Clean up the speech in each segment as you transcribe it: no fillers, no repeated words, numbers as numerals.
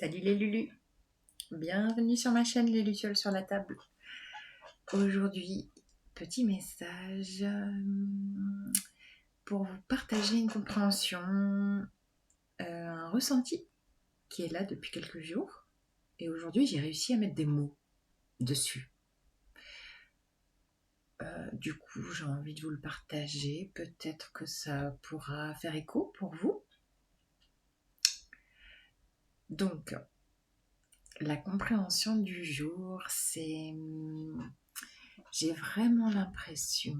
Salut les Lulus, bienvenue sur ma chaîne Les Lucioles sur la table. Aujourd'hui, petit message pour vous partager une compréhension, un ressenti qui est là depuis quelques jours. Et aujourd'hui, j'ai réussi à mettre des mots dessus. Du coup, j'ai envie de vous le partager. Peut-être que ça pourra faire écho pour vous. Donc, la compréhension du jour, c'est... J'ai vraiment l'impression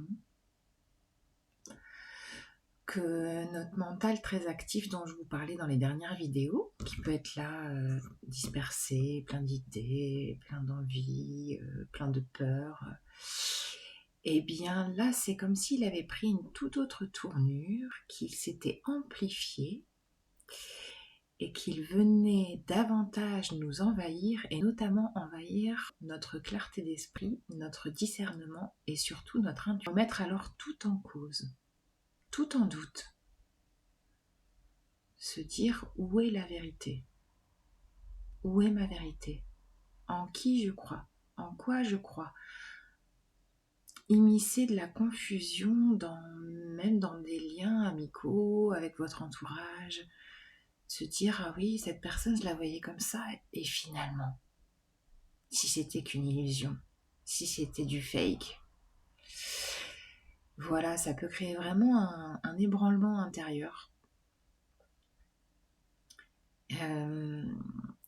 que notre mental très actif dont je vous parlais dans les dernières vidéos, qui peut être là dispersé, plein d'idées, plein d'envies, plein de peurs, et bien là c'est comme s'il avait pris une toute autre tournure, qu'il s'était amplifié et qu'il venait davantage nous envahir et notamment envahir notre clarté d'esprit, notre discernement et surtout notre intuition. Remettre alors tout en cause, tout en doute. Se dire où est la vérité, où est ma vérité, en qui je crois, en quoi je crois. Immiscer de la confusion même dans des liens amicaux avec votre entourage. Se dire ah oui, cette personne je la voyais comme ça et finalement, si c'était qu'une illusion, si c'était du fake. Voilà, ça peut créer vraiment un ébranlement intérieur.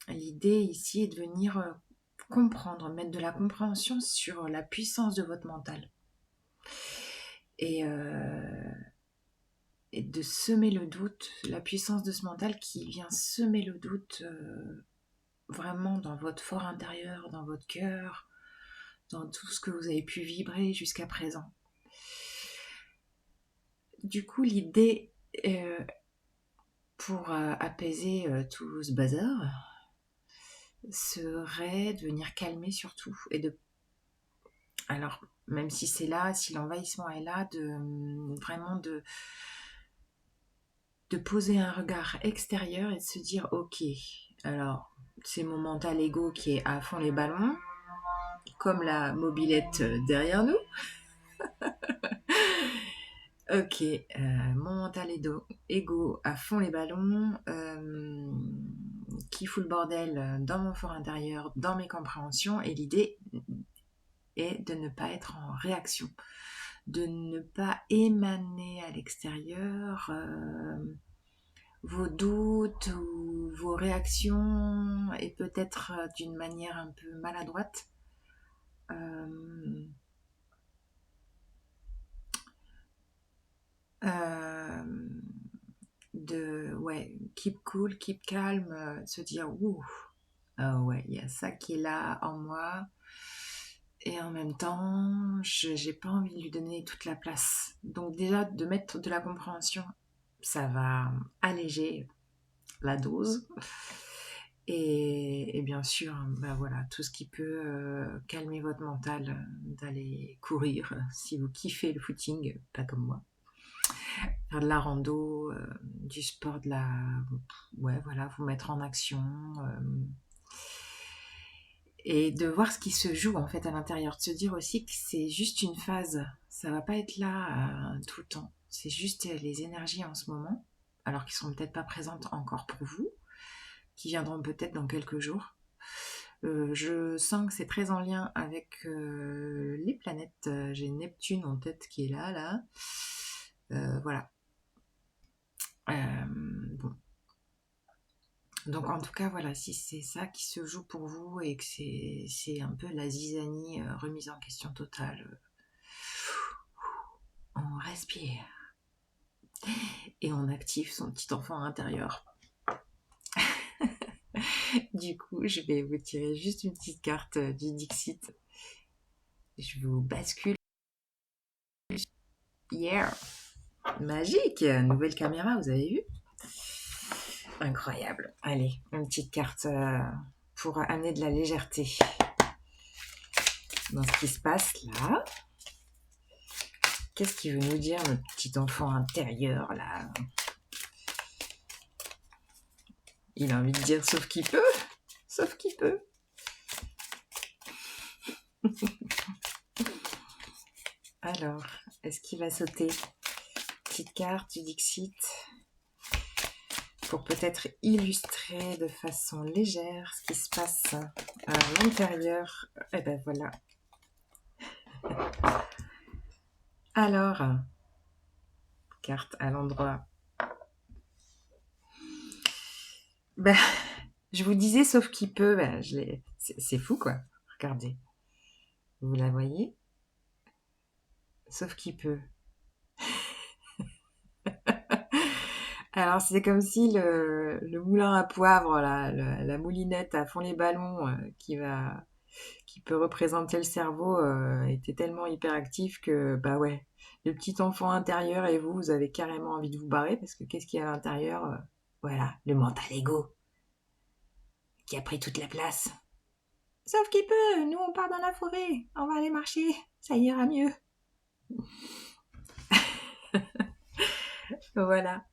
L'idée ici est de venir comprendre, mettre de la compréhension sur la puissance de votre mental. Et de semer le doute, la puissance de ce mental qui vient semer le doute vraiment dans votre fort intérieur, dans votre cœur, dans tout ce que vous avez pu vibrer jusqu'à présent. Du coup, l'idée pour apaiser tout ce bazar serait de venir calmer surtout et de... Alors, même si c'est là, si l'envahissement est là, vraiment de poser un regard extérieur et de se dire ok, alors c'est mon mental ego qui est à fond les ballons, comme la mobilette derrière nous. Ok, mon mental ego à fond les ballons, qui fout le bordel dans mon fort intérieur, dans mes compréhensions, et l'idée est de ne pas être en réaction, de ne pas émaner à l'extérieur vos doutes ou vos réactions, et peut-être d'une manière un peu maladroite. Keep cool, keep calm, se dire ouh, ouais, il y a ça qui est là en moi, et en même temps, j'ai pas envie de lui donner toute la place. Donc déjà, de mettre de la compréhension, ça va alléger la dose. Et bien sûr, voilà, tout ce qui peut calmer votre mental, d'aller courir si vous kiffez le footing, pas comme moi. Faire de la rando, du sport, vous mettre en action. Et de voir ce qui se joue en fait à l'intérieur, de se dire aussi que c'est juste une phase, ça va pas être là tout le temps, c'est juste les énergies en ce moment, alors qu'ils sont peut-être pas présentes encore pour vous, qui viendront peut-être dans quelques jours. Je sens que c'est très en lien avec les planètes. J'ai Neptune en tête qui est là. Voilà. Bon. Donc en tout cas, voilà, si c'est ça qui se joue pour vous et que c'est un peu la zizanie, remise en question totale, on respire et on active son petit enfant intérieur. Du coup, je vais vous tirer juste une petite carte du Dixit. Je vous bascule. Yeah! Magique! Nouvelle caméra, vous avez vu? Incroyable. Allez, une petite carte pour amener de la légèreté dans ce qui se passe là. Qu'est-ce qu'il veut nous dire, notre petit enfant intérieur là? Il a envie de dire sauf qu'il peut. Sauf qu'il peut. Alors, est-ce qu'il va sauter? Petite carte du Dixit pour peut-être illustrer de façon légère ce qui se passe à l'intérieur. Et ben voilà. Alors, carte à l'endroit. Ben, je vous disais sauf qu'il peut, ben, c'est fou quoi. Regardez. Vous la voyez? Sauf qu'il peut. Alors c'est comme si le moulin à poivre, la moulinette à fond les ballons qui peut représenter le cerveau était tellement hyperactif que bah ouais, le petit enfant intérieur et vous avez carrément envie de vous barrer parce que qu'est-ce qu'il y a à l'intérieur? Voilà, le mental ego qui a pris toute la place. Sauf qu'il peut, nous on part dans la forêt, on va aller marcher, ça ira mieux. Voilà.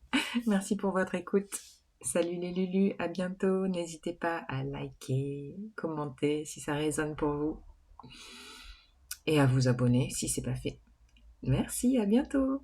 Merci pour votre écoute. Salut les Lulus, à bientôt. N'hésitez pas à liker, commenter si ça résonne pour vous. Et à vous abonner si c'est pas fait. Merci, à bientôt.